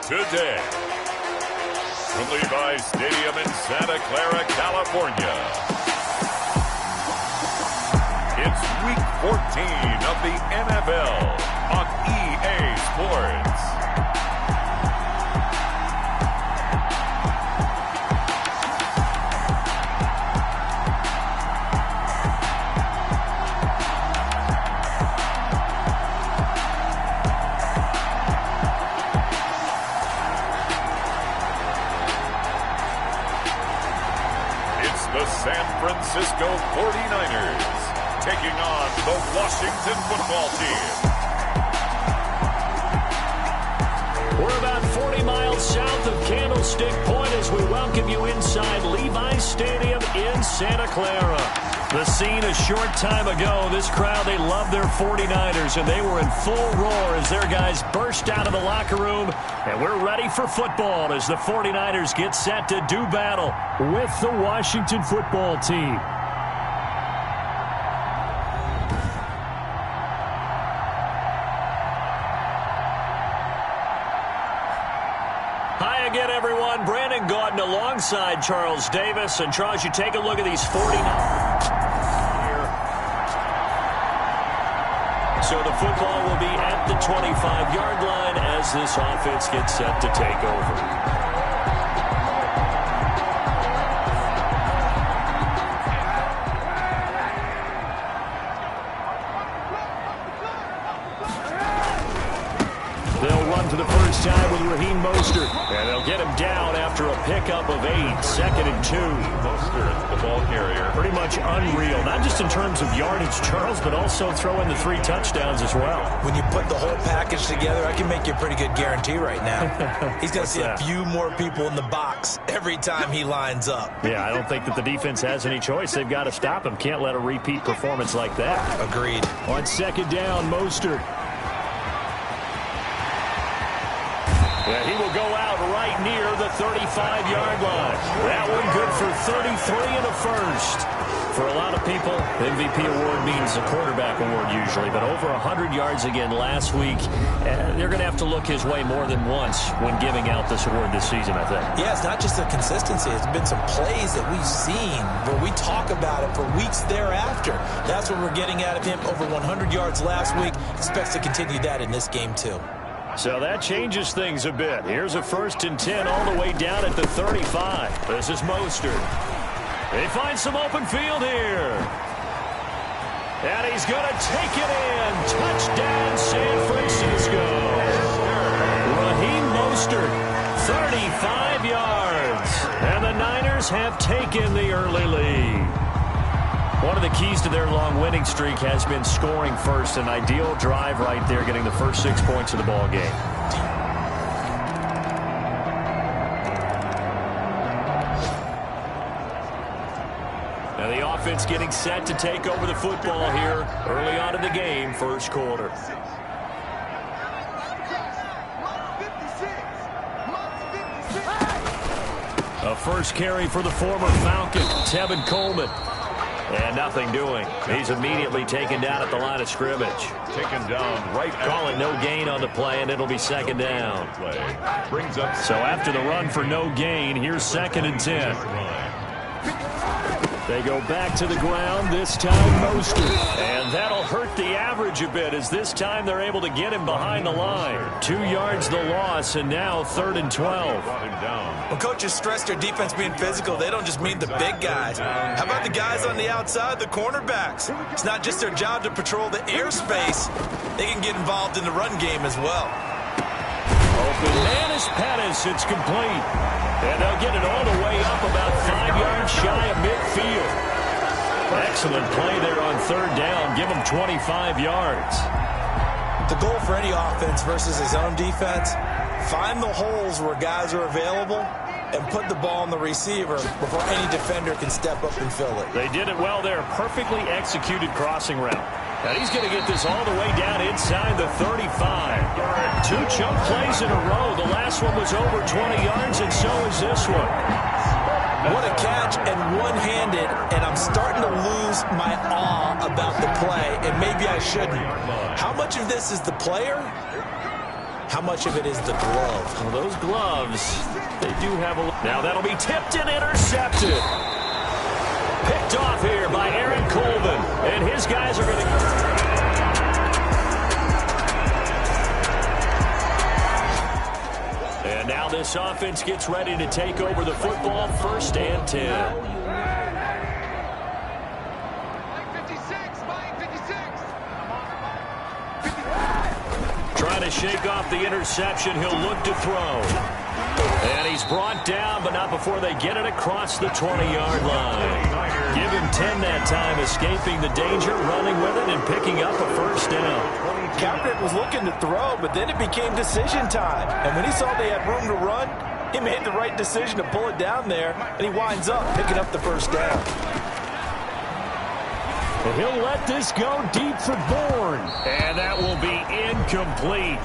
today. From Levi's Stadium in Santa Clara, California. It's Week 14 of the NFL on EA Sports. The San Francisco 49ers taking on the Washington football team. We're about 40 miles south of Candlestick Point as we welcome you inside Levi's Stadium in Santa Clara. The scene a short time ago, this crowd, they love their 49ers, and they were in full roar as their guys burst out of the locker room. And we're ready for football as the 49ers get set to do battle with the Washington football team. Hi again, everyone. Brandon Gaudin alongside Charles Davis. And Charles, you take a look at these 49ers here. So the football will be at the 25-yard line as this offense gets set to take over. They'll run for the first time with Raheem Mostert. And they'll get him down after a pickup of 8, 2nd and 2. Mostert, the ball carrier. Pretty much unreal, not just in terms of yardage, Charles, but also throwing the 3 touchdowns as well. When you put the whole package together, I can make you a pretty good guarantee right now. He's going to see a few more people in the box every time he lines up. Yeah, I don't think that the defense has any choice. They've got to stop him. Can't let a repeat performance like that. Agreed. On 2nd down, Mostert. Yeah, he will go out right near the 35-yard line. That one good for 33 and a first. For a lot of people, MVP award means a quarterback award usually, but over 100 yards again last week. They're going to have to look his way more than once when giving out this award this season, I think. Yeah, it's not just the consistency. It's been some plays that we've seen where we talk about it for weeks thereafter. That's what we're getting out of him. Over 100 yards last week. Expects to continue that in this game, too. So that changes things a bit. Here's a 1st and 10 all the way down at the 35. This is Mostert. They find some open field here. And he's going to take it in. Touchdown, San Francisco. Raheem Mostert, 35 yards. And the Niners have taken the early lead. One of the keys to their long winning streak has been scoring first. An ideal drive right there, getting the first 6 points of the ball game. Now the offense getting set to take over the football here early on in the game, first quarter. A first carry for the former Falcon, Tevin Coleman. And nothing doing. He's immediately taken down at the line of scrimmage. Taken down right. Call it no gain on the play, and it'll be 2nd down. Brings up. So after the run for no gain, here's 2nd and 10. They go back to the ground, this time Mostert. And that'll hurt the average a bit as this time they're able to get him behind the line. 2 yards the loss, and now 3rd and 12. When coaches stress their defense being physical, they don't just mean the big guys. How about the guys on the outside, the cornerbacks? It's not just their job to patrol the airspace. They can get involved in the run game as well. Open man is Pettis. It's complete. And they'll get it all the way up about 5 yards shy of midfield. Excellent play there on 3rd down. Give them 25 yards. The goal for any offense versus his own defense, find the holes where guys are available and put the ball on the receiver before any defender can step up and fill it. They did it well there. Perfectly executed crossing route. And he's going to get this all the way down inside the 35. 2 chunk plays in a row. The last one was over 20 yards, and so is this one. What a catch and one-handed, and I'm starting to lose my awe about the play, and maybe I shouldn't. How much of this is the player How much of it is the glove? Well, those gloves, they do have a... Now that'll be tipped and intercepted. Picked off here by Aaron Colvin. And his guys are going to... And now this offense gets ready to take over the football. 1st and 10. Trying to shake off the interception. He'll look to throw. And he's brought down, but not before they get it across the 20-yard line. Give him 10 that time, escaping the danger, running with it, and picking up a 1st down. Kaepernick was looking to throw, but then it became decision time. And when he saw they had room to run, he made the right decision to pull it down there, and he winds up picking up the 1st down. And he'll let this go deep for Bourne. And that will be incomplete.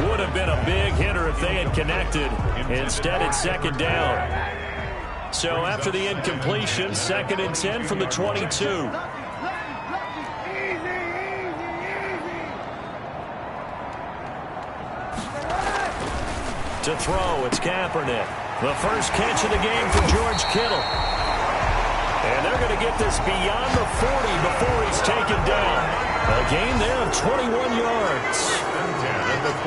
Would have been a big hitter if they had connected. Instead, it's 2nd down. So after the incompletion, 2nd and 10 from the 22. To throw, it's Kaepernick. The first catch of the game for George Kittle. And they're going to get this beyond the 40 before he's taken down. A gain there of 21 yards.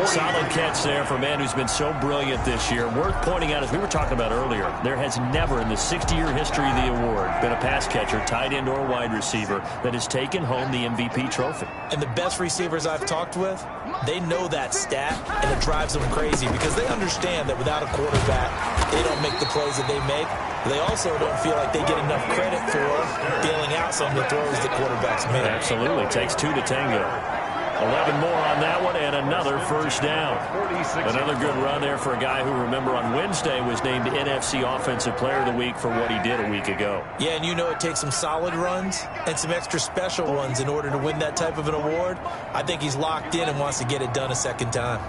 Solid catch there for a man who's been so brilliant this year. Worth pointing out, as we were talking about earlier, there has never in the 60-year history of the award been a pass catcher, tight end, or wide receiver that has taken home the MVP trophy. And the best receivers I've talked with, they know that stat, and it drives them crazy because they understand that without a quarterback, they don't make the plays that they make. They also don't feel like they get enough credit for bailing out some of the throws the quarterbacks make. Absolutely. Takes 2 to tango. 11 more on that one, and another 1st down. Another good run there for a guy who, remember, on Wednesday was named NFC Offensive Player of the Week for what he did a week ago. Yeah, and you know it takes some solid runs and some extra special ones in order to win that type of an award. I think he's locked in and wants to get it done a 2nd time.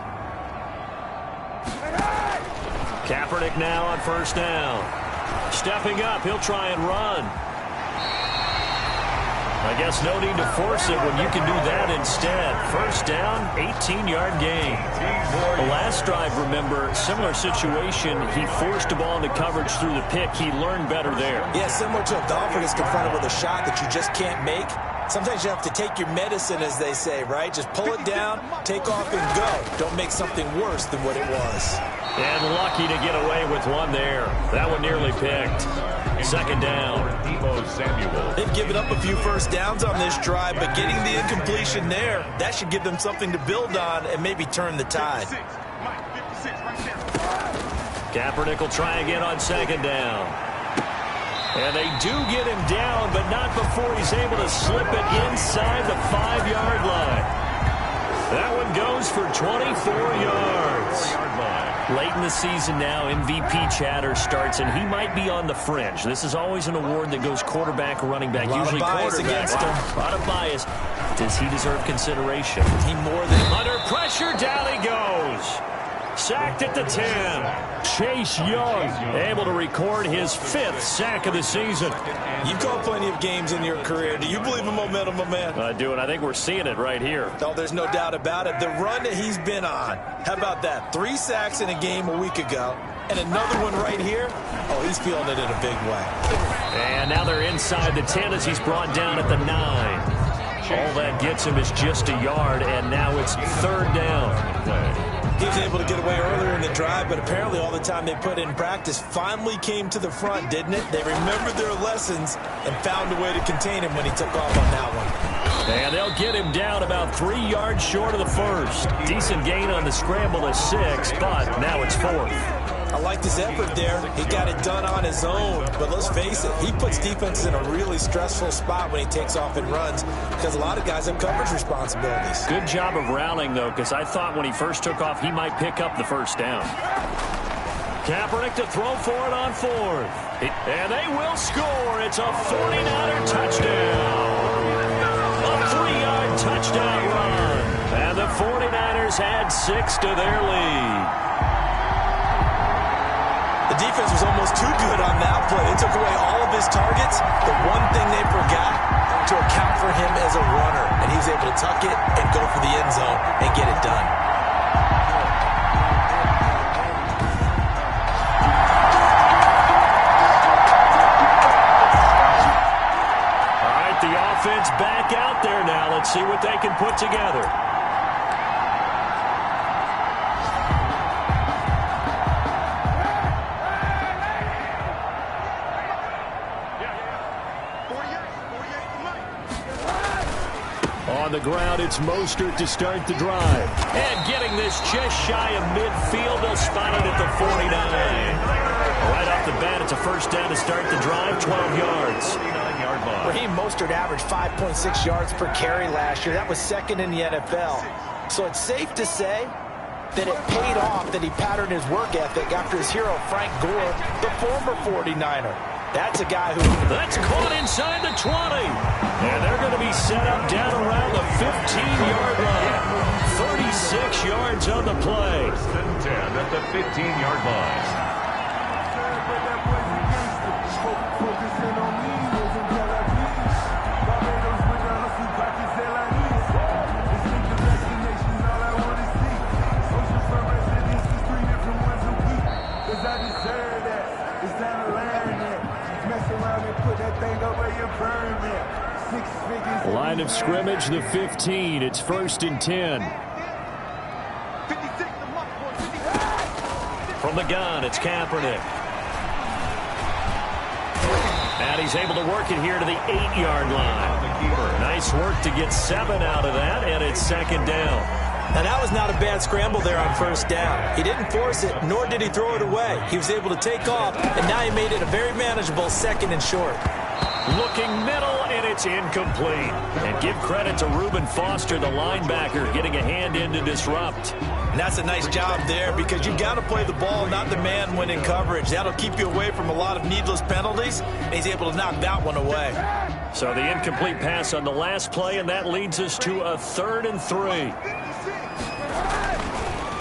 Kaepernick now on 1st down. Stepping up, he'll try and run. I guess no need to force it when you can do that instead. 1st down, 18-yard gain. The last drive, remember, similar situation. He forced the ball into coverage through the pick. He learned better there. Yeah, similar to a golfer gets confronted with a shot that you just can't make. Sometimes you have to take your medicine, as they say, right? Just pull it down, take off, and go. Don't make something worse than what it was. And lucky to get away with one there. That one nearly picked. 2nd down. They've given up a few 1st downs on this drive, but getting the incompletion there, that should give them something to build on and maybe turn the tide. Kaepernick will try again on 2nd down. And they do get him down, but not before he's able to slip it inside the 5-yard line. That one goes for 24 yards. Late in the season now, MVP chatter starts, and he might be on the fringe. This is always an award that goes quarterback or running back, usually quarterback. A lot of bias. Does he deserve consideration? He more than... Under pressure, down he goes. Sacked at the 10. Chase Young able to record his 5th sack of the season. You've called plenty of games in your career. Do you believe in momentum, my man? I do, and I think we're seeing it right here. Oh, there's no doubt about it. The run that he's been on, how about that? 3 sacks in a game a week ago, and another one right here. Oh, he's feeling it in a big way. And now they're inside the 10 as he's brought down at the 9. All that gets him is just a yard, and now it's 3rd down. He was able to get away earlier in the drive, but apparently all the time they put in practice finally came to the front, didn't it? They remembered their lessons and found a way to contain him when he took off on that one. And they'll get him down about 3 yards short of the 1st. Decent gain on the scramble of 6, but now it's 4th. I liked his effort there. He got it done on his own. But let's face it, he puts defenses in a really stressful spot when he takes off and runs because a lot of guys have coverage responsibilities. Good job of rallying, though, because I thought when he first took off, he might pick up the 1st down. Kaepernick to throw for it on 4th. And they will score. It's a 49er touchdown. A 3-yard touchdown run. And the 49ers add 6 to their lead. The defense was almost too good on that play. They took away all of his targets. The one thing they forgot, to account for him as a runner. And he was able to tuck it and go for the end zone and get it done. offense back out there now. Let's see what they can put together. On the ground, it's Mostert to start the drive. And getting this just shy of midfield, they'll spot it at the 49. Right off the bat, it's a first down to start the drive, 12 yards. 49-yard line. Raheem Mostert averaged 5.6 yards per carry last year. That was second in the NFL. So it's safe to say that it paid off that he patterned his work ethic after his hero, Frank Gore, the former 49er. That's a guy who... That's caught inside the 20. And they're going to be set up down around the 15-yard line. 36 yards on the play. First and 10 at the 15-yard line. Line of scrimmage, the 15. It's first and 10. From the gun, it's Kaepernick. And he's able to work it here to the 8-yard line. Nice work to get 7 out of that, and it's second down. Now, that was not a bad scramble there on first down. He didn't force it, nor did he throw it away. He was able to take off, and now he made it a very manageable second and short. Looking middle, and it's incomplete. And give credit to Reuben Foster, the linebacker, getting a hand in to disrupt. And that's a nice job there because you've got to play the ball, not the man when in coverage. That'll keep you away from a lot of needless penalties, and he's able to knock that one away. So the incomplete pass on the last play, and that leads us to a 3rd and 3.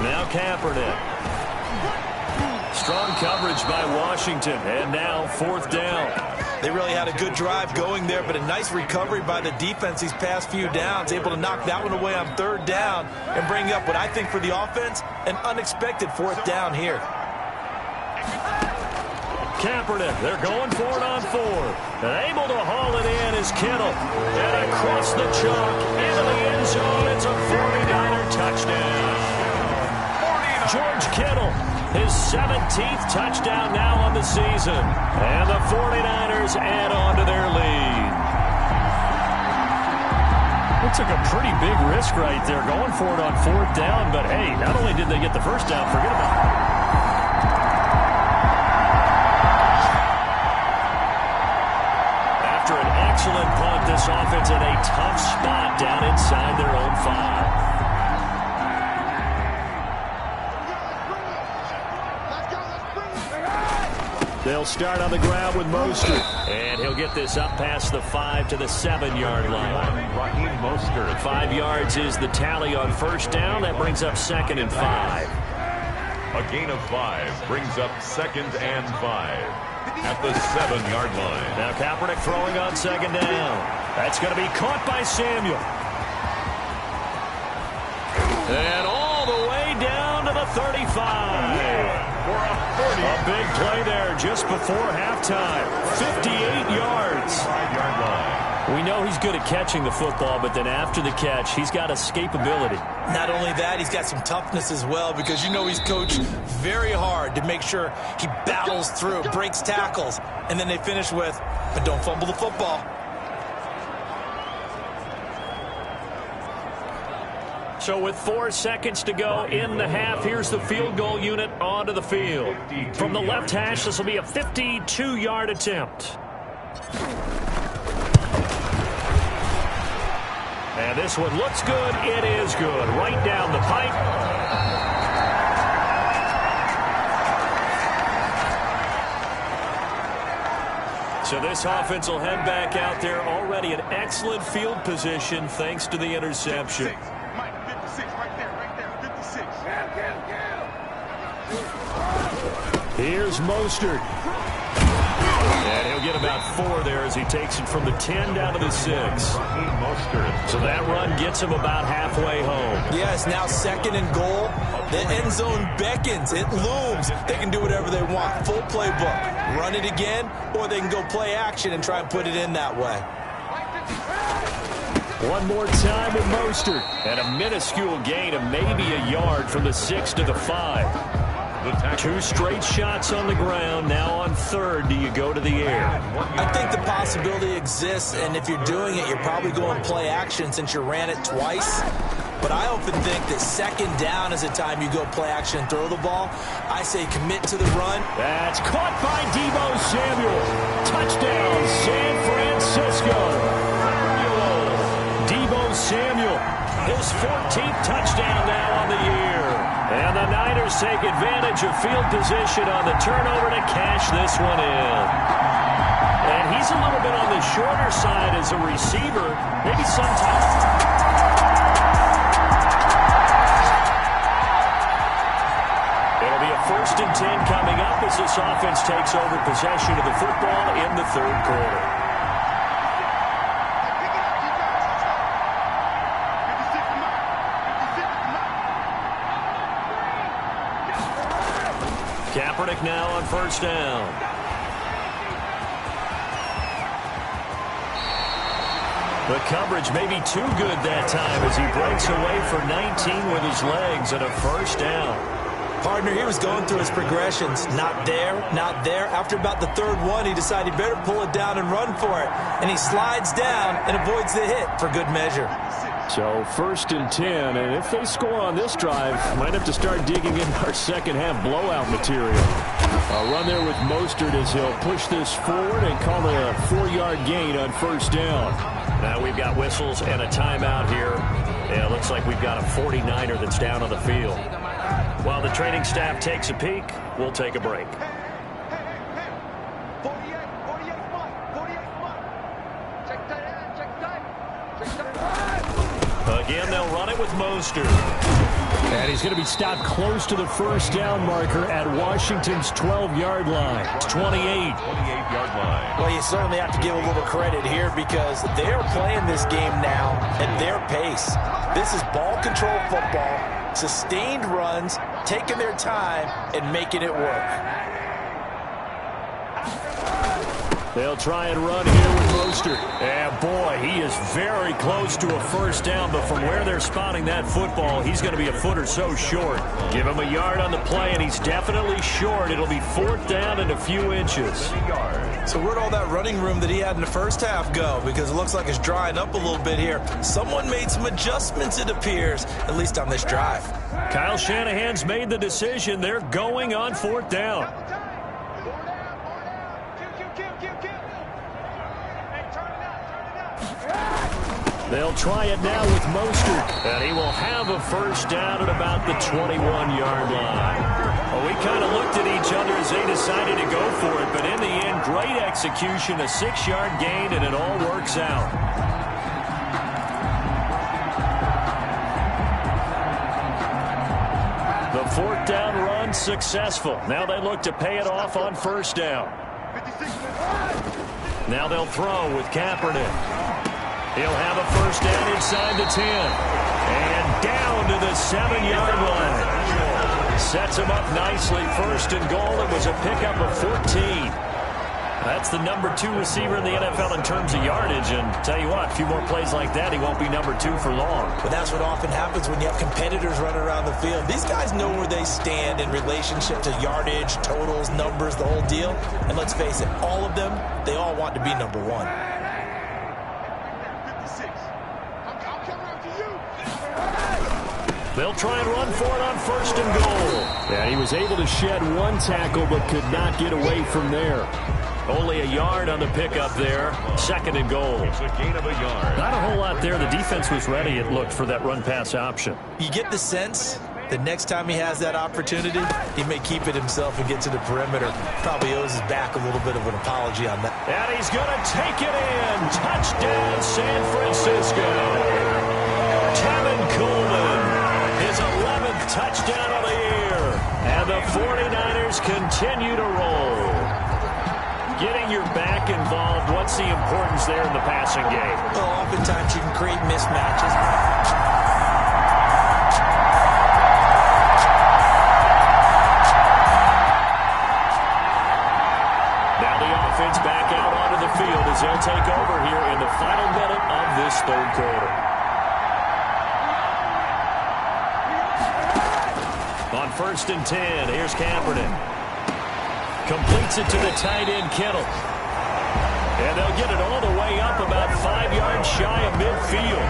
Now Kaepernick. Strong coverage by Washington, and now 4th down. They really had a good drive going there, but a nice recovery by the defense these past few downs, able to knock that one away on 3rd down and bring up what I think for the offense, an unexpected 4th down here. Kaepernick, they're going for it on 4. And able to haul it in is Kittle. And across the chalk, into the end zone, it's a 49er touchdown. George Kittle, his 17th touchdown now on the season. And the 49ers add on to their lead. It took a pretty big risk right there, going for it on 4th down. But, hey, not only did they get the first down, forget about it. After an excellent punt, this offense in a tough spot down inside their own 5. They'll start on the ground with Mostert. And he'll get this up past the 5 to the 7-yard line. Raheem Mostert. 5 yards is the tally on first down. That brings up 2nd and 5. A gain of 5 brings up 2nd and 5 at the 7-yard line. Now Kaepernick throwing on 2nd down. That's going to be caught by Samuel. And all the way down to the 35. A big play there just before halftime. 58 yards. 5-yard line. We know he's good at catching the football, but then after the catch, he's got escapability. Not only that, he's got some toughness as well because you know he's coached very hard to make sure he battles through, breaks tackles, and then they finish with, but don't fumble the football. So with 4 seconds to go in the half, here's the field goal unit onto the field. From the left hash, this will be a 52-yard attempt. And this one looks good. It is good. Right down the pipe. So this offense will head back out there, already in excellent field position thanks to the interception. Here's Mostert. And he'll get about 4 there as he takes it from the 10 down to the 6. So that run gets him about halfway home. Yes, now 2nd and goal. The end zone beckons. It looms. They can do whatever they want. Full playbook. Run it again, or they can go play action and try and put it in that way. One more time with Mostert. And a minuscule gain of maybe a yard from the 6 to the 5. Two straight shots on the ground. Now on third, do you go to the air? I think the possibility exists, and if you're doing it, you're probably going play action since you ran it twice. But I often think that second down is the time you go play action and throw the ball. I say commit to the run. That's caught by Deebo Samuel. Touchdown, San Francisco. Deebo Samuel, his 14th touchdown now on the year. And the Niners take advantage of field position on the turnover to cash this one in. And he's a little bit on the shorter side as a receiver. Maybe sometimes. It'll be a 1st and 10 coming up as this offense takes over possession of the football in the third quarter. Kaepernick now on 1st down. The coverage may be too good that time as he breaks away for 19 with his legs and a 1st down. Partner, he was going through his progressions. Not there, not there. After about the third one, he decided he better pull it down and run for it. And he slides down and avoids the hit for good measure. So 1st and 10, and if they score on this drive, might have to start digging in our second half blowout material. A run there with Mostert as he'll push this forward and call it a 4-yard gain on 1st down. Now we've got whistles and a timeout here. Yeah, it looks like we've got a 49er that's down on the field. While the training staff takes a peek, we'll take a break. Again, they'll run it with Mostert. And he's going to be stopped close to the 1st down marker at Washington's 12-yard line. It's 28-yard line. Well, you certainly have to give a little credit here because they're playing this game now at their pace. This is ball control football, sustained runs, taking their time, and making it work. They'll try and run here with Mostert. And boy, he is very close to a 1st down, but from where they're spotting that football, he's going to be a foot or so short. Give him a yard on the play, and he's definitely short. It'll be 4th down and a few inches. So where'd all that running room that he had in the first half go? Because it looks like it's drying up a little bit here. Someone made some adjustments, it appears, at least on this drive. Kyle Shanahan's made the decision. They're going on 4th down. They'll try it now with Mostert, and he will have a 1st down at about the 21-yard line. Well, we kind of looked at each other as they decided to go for it, but in the end, great execution, a 6-yard gain, and it all works out. The 4th down run successful. Now they look to pay it off on 1st down. Now they'll throw with Kaepernick. He'll have a 1st down inside the 10. And down to the 7-yard line. Sets him up nicely. 1st and goal. It was a pickup of 14. That's the number 2 receiver in the NFL in terms of yardage. And tell you what, a few more plays like that, he won't be number 2 for long. But that's what often happens when you have competitors running around the field. These guys know where they stand in relationship to yardage, totals, numbers, the whole deal. And let's face it, all of them, they all want to be number 1. They'll try and run for it on 1st and goal. Yeah, he was able to shed one tackle but could not get away from there. Only a yard on the pickup there. 2nd and goal. It's a gain of a yard. Not a whole lot there. The defense was ready, it looked, for that run-pass option. You get the sense that next time he has that opportunity, he may keep it himself and get to the perimeter. Probably owes his back a little bit of an apology on that. And he's going to take it in. Touchdown, San Francisco. Tevin Coleman, his 11th touchdown of the year. And the 49ers continue to roll. Getting your back involved, what's the importance there in the passing game? Well, oftentimes you can create mismatches. Now the offense back out onto the field as they'll take over here in the final minute of this third quarter. On 1st and 10, here's Kaepernick. Completes it to the tight end, Kittle. And they'll get it all the way up about 5 yards shy of midfield.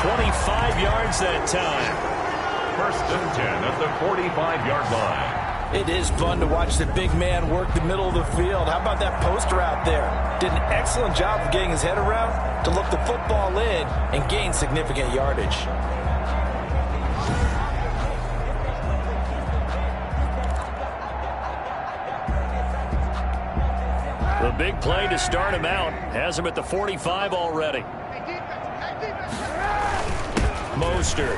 25 yards that time. 1st and 10 at the 45-yard line. It is fun to watch the big man work the middle of the field. How about that post route there? Did an excellent job of getting his head around to look the football in and gain significant yardage. The big play to start him out has him at the 45 already. Mostert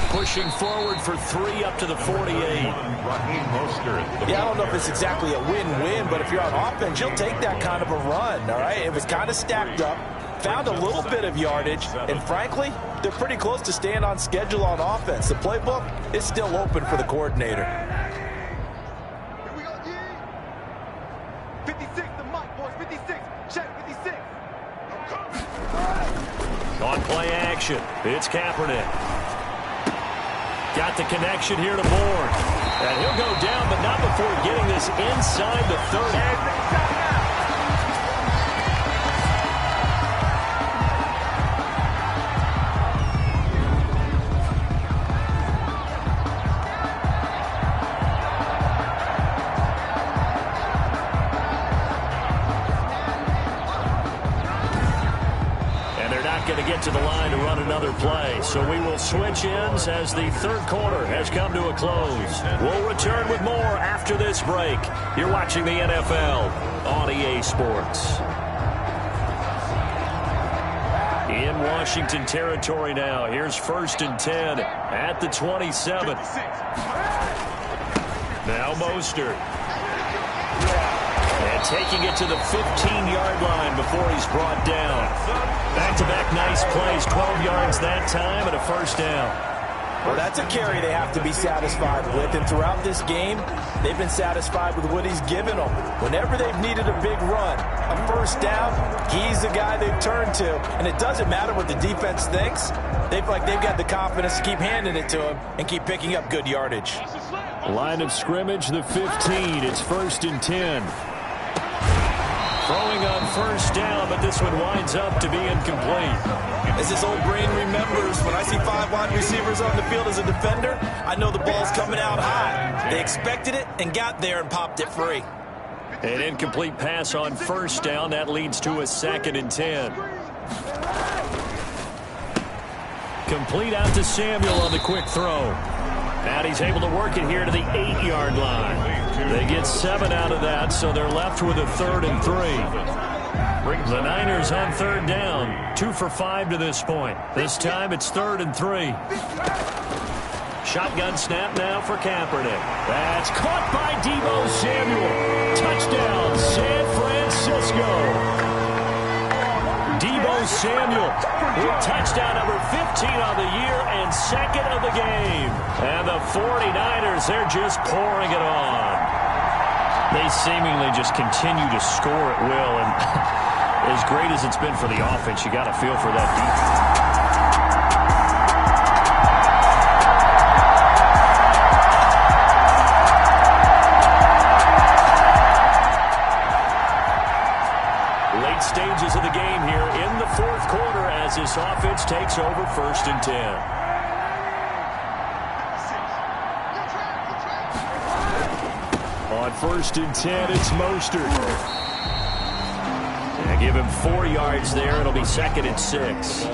pushing forward for 3 up to the 48. Yeah, I don't know if it's exactly a win-win, but if you're on offense, you'll take that kind of a run, all right? It was kind of stacked up, found a little bit of yardage, and frankly, they're pretty close to staying on schedule on offense. The playbook is still open for the coordinator. 56, the mic, boys, 56. Check, 56. On play action, it's Kaepernick. Got the connection here to Moore. And he'll go down, but not before getting this inside the 30. Going to get to the line to run another play. So we will switch ends as the third quarter has come to a close. We'll return with more after this break. You're watching the NFL on EA Sports. In Washington territory now. Here's 1st and 10 at the 27. Now Mostert. And taking it to the 15-yard line before he's brought down. Back-to-back nice plays, 12 yards that time, and a 1st down. Well, that's a carry they have to be satisfied with, and throughout this game, they've been satisfied with what he's given them. Whenever they've needed a big run, a 1st down, he's the guy they've turned to, and it doesn't matter what the defense thinks. They've got the confidence to keep handing it to him and keep picking up good yardage. Line of scrimmage, the 15. It's 1st and 10. Throwing on 1st down, but this one winds up to be incomplete. As his old brain remembers, when I see 5 wide receivers on the field as a defender, I know the ball's coming out high. They expected it and got there and popped it free. An incomplete pass on 1st down. That leads to a 2nd and 10. Complete out to Samuel on the quick throw. And he's able to work it here to the 8-yard line. They get 7 out of that, so they're left with a 3rd and 3. The Niners on 3rd down, 2 for 5 to this point. This time it's 3rd and 3. Shotgun snap now for Kaepernick. That's caught by Deebo Samuel. Touchdown, San Francisco. Deebo Samuel with touchdown number 15 on the year and 2nd of the game. And the 49ers, they're just pouring it on. They seemingly just continue to score at will. And as great as it's been for the offense, you got to feel for that defense. Stages of the game here in the 4th quarter as this offense takes over 1st and 10. On 1st and 10, it's Mostert. And give him 4 yards there. It'll be 2nd and 6.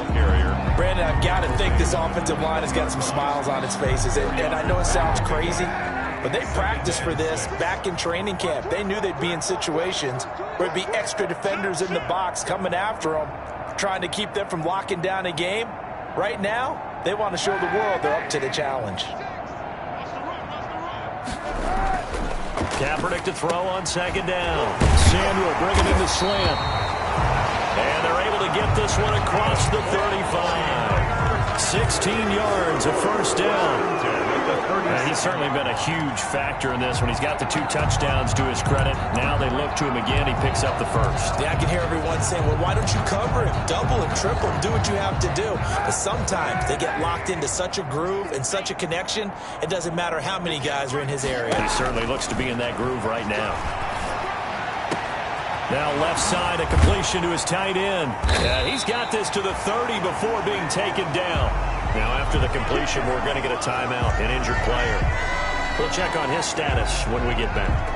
Brandon, I've got to think this offensive line has got some smiles on its faces. And I know it sounds crazy, but they practiced for this back in training camp. They knew they'd be in situations where it'd be extra defenders in the box coming after them, trying to keep them from locking down a game. Right now, they want to show the world they're up to the challenge. Kaepernick to throw on 2nd down. Samuel bringing in the slant. And they're able to get this one across the 35. 16 yards, a 1st down. He's certainly been a huge factor in this when he's got the 2 touchdowns to his credit. Now they look to him again. He picks up the first. Yeah, I can hear everyone saying, well, why don't you cover him? Double him, triple him, do what you have to do. But sometimes they get locked into such a groove and such a connection, it doesn't matter how many guys are in his area. He certainly looks to be in that groove right now. Now left side, a completion to his tight end. Yeah, he's got this to the 30 before being taken down. Now after the completion, we're going to get a timeout, an injured player. We'll check on his status when we get back.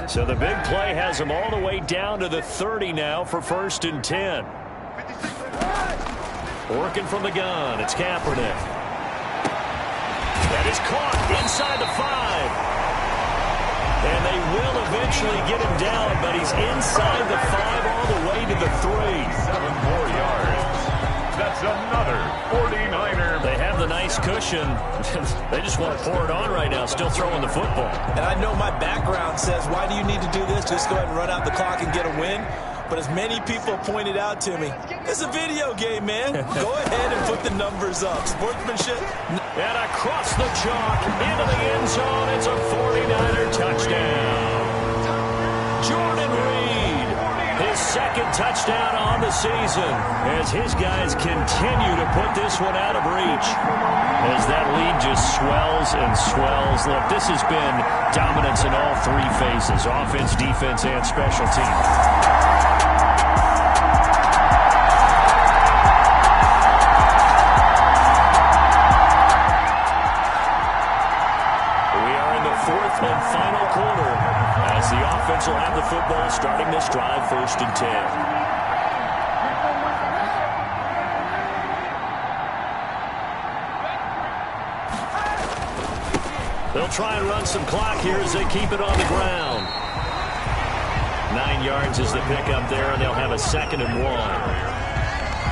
So the big play has him all the way down to the 30 now for 1st and 10. Working from the gun, it's Kaepernick. That is caught inside the 5. And they will eventually get him down, but he's inside the 5 all the way to the 3. 7 more yards. That's another 49er. They have the nice cushion. They just want to pour it on right now, still throwing the football. And I know my background says, why do you need to do this? Just go ahead and run out the clock and get a win. But as many people pointed out to me, it's a video game, man. Go ahead and put the numbers up. Sportsmanship. And across the chalk, into the end zone, it's a 49er touchdown. Jordan Reed, his 2nd touchdown on the season, as his guys continue to put this one out of reach. As that lead just swells and swells. Look, this has been dominance in all 3 phases, offense, defense, and special teams. And final quarter as the offense will have the football starting this drive, 1st and 10. They'll try and run some clock here as they keep it on the ground. 9 yards is the pickup there, and they'll have a 2nd and 1.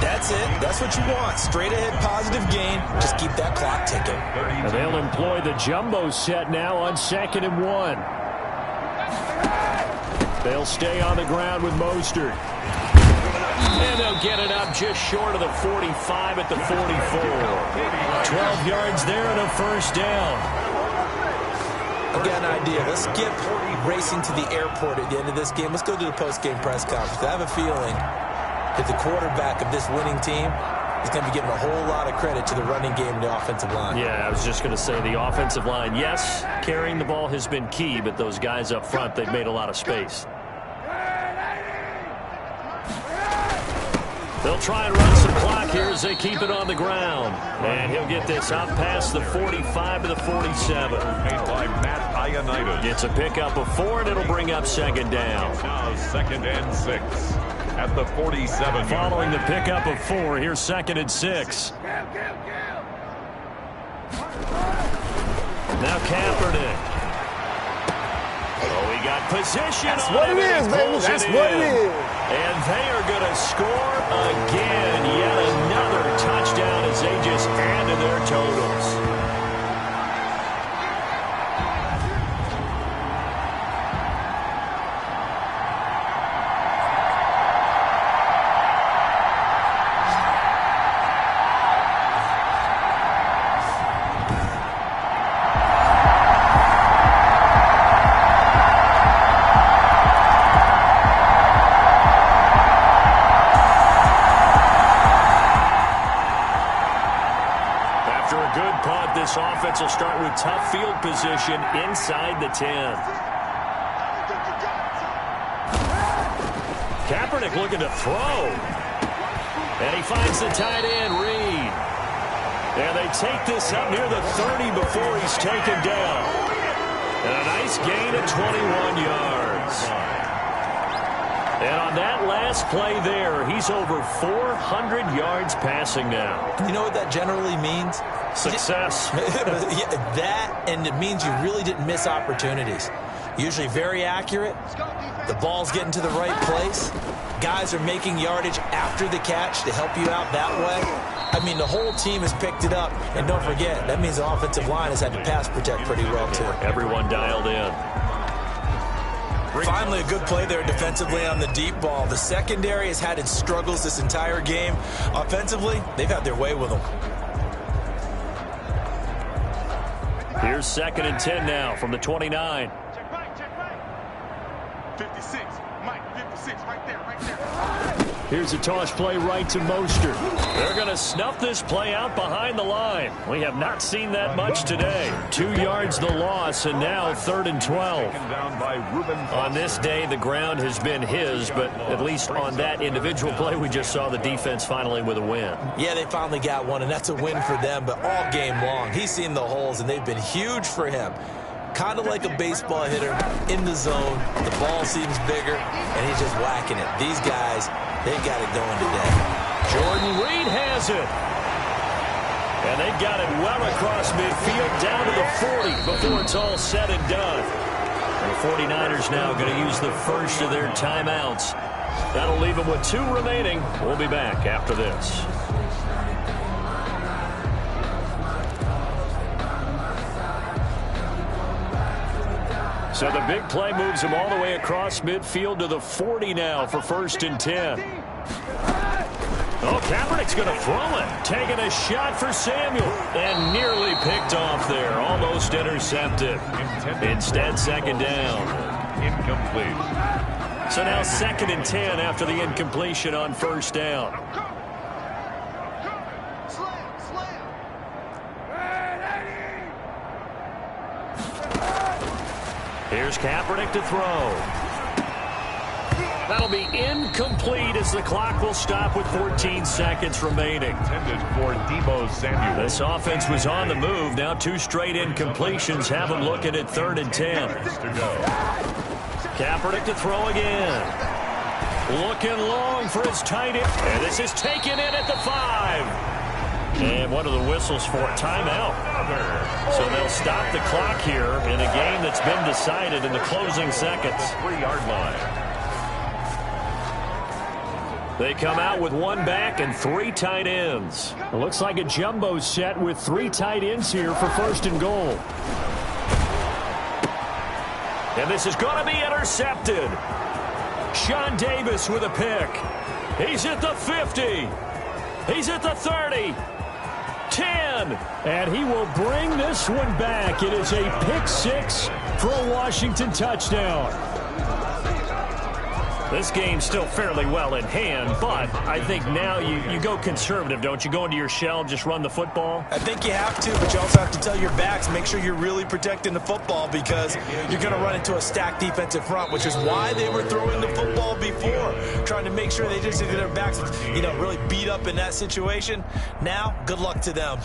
That's it. That's what you want. Straight ahead positive gain. Just keep that clock ticking. And they'll employ the jumbo set now on 2nd and 1. They'll stay on the ground with Mostert. And they'll get it up just short of the 45 at the 44. 12 yards there and a 1st down. I've got an idea. Let's skip racing to the airport at the end of this game. Let's go to the post-game press conference. I have a feeling that the quarterback of this winning team is going to be giving a whole lot of credit to the running game and the offensive line. Yeah, I was just going to say the offensive line, yes, carrying the ball has been key, but those guys up front, they've made a lot of space. They'll try and run some clock here as they keep it on the ground. And he'll get this up past the 45 to the 47. Made by Matt Ioannidis. Gets a pickup of 4, and it'll bring up 2nd down. Now 2nd and 6 at the 47. Following the pickup of 4, here's 2nd and 6. Now Kaepernick. Oh, he got position. That's on what him, it is, baby. That's what it is. And they are going to score again. Yet another touchdown as they just add to their totals. This offense will start with tough field position inside the 10. Kaepernick looking to throw. And he finds the tight end, Reed. And they take this up near the 30 before he's taken down. And a nice gain of 21 yards. And on that last play there, he's over 400 yards passing now. You know what that generally means? Success. Yeah, that, and it means you really didn't miss opportunities. Usually very accurate. The ball's getting to the right place. Guys are making yardage after the catch to help you out that way. I mean, the whole team has picked it up. And don't forget, that means the offensive line has had to pass protect pretty well, too. Everyone dialed in. Finally, a good play there defensively on the deep ball. The secondary has had its struggles this entire game. Offensively, they've had their way with them. Here's 2nd and 10 now from the 29. Check right. 56. Mike, 56. Right there, right there. Here's a toss play right to Mostert. They're going to snuff this play out behind the line. We have not seen that much today. 2 yards the loss, and now 3rd and 12. On this day, the ground has been his, but at least on that individual play, we just saw the defense finally with a win. Yeah, they finally got one, and that's a win for them, but all game long, he's seen the holes, and they've been huge for him. Kind of like a baseball hitter in the zone. The ball seems bigger, and he's just whacking it. These guys, they've got it going today. Jordan Reed has it. And they've got it well across midfield down to the 40 before it's all said and done. And the 49ers now going to use the first of their timeouts. That'll leave them with 2 remaining. We'll be back after this. So the big play moves him all the way across midfield to the 40 now for 1st and 10. Oh, Kaepernick's going to throw it. Taking a shot for Samuel. And nearly picked off there. Almost intercepted. Instead, 2nd down. Incomplete. So now 2nd and 10 after the incompletion on 1st down. Here's Kaepernick to throw. That'll be incomplete as the clock will stop with 14 seconds remaining. Intended for Deebo Samuel. This offense was on the move. Now 2 straight incompletions have them looking at 3rd and 10. To go. Kaepernick to throw again. Looking long for his tight end. And this is taken in at the 5. And what are the whistles for? Timeout. So they'll stop the clock here in a game that's been decided in the closing seconds. 3-yard line. They come out with 1 back and 3 tight ends. It looks like a jumbo set with 3 tight ends here for 1st and goal. And this is going to be intercepted. Sean Davis with a pick. He's at the 50. He's at the 30. 10. And he will bring this one back. It is a pick 6 for a Washington touchdown. This game's still fairly well in hand, but I think now you go conservative, don't you? Go into your shell, just run the football? I think you have to, but you also have to tell your backs, make sure you're really protecting the football because you're going to run into a stacked defensive front, which is why they were throwing the football before, trying to make sure they just get their backs, really beat up in that situation. Now, good luck to them.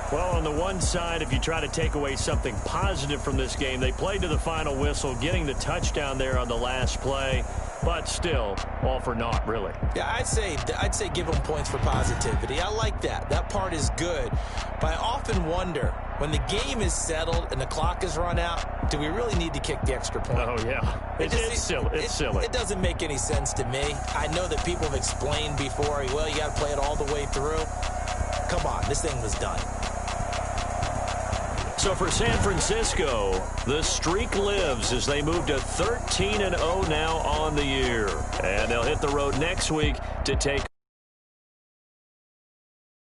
Well, on the one side, if you try to take away something positive from this game, they played to the final whistle, getting the touchdown there on the last play, but still, all for naught, really. Yeah, I'd say give them points for positivity. I like that. That part is good. But I often wonder, when the game is settled and the clock is run out, do we really need to kick the extra point? Oh, yeah. It's silly. It's silly. It doesn't make any sense to me. I know that people have explained before, well, you got to play it all the way through. Come on, this thing was done. So for San Francisco, the streak lives as they move to 13-0 now on the year. And they'll hit the road next week to take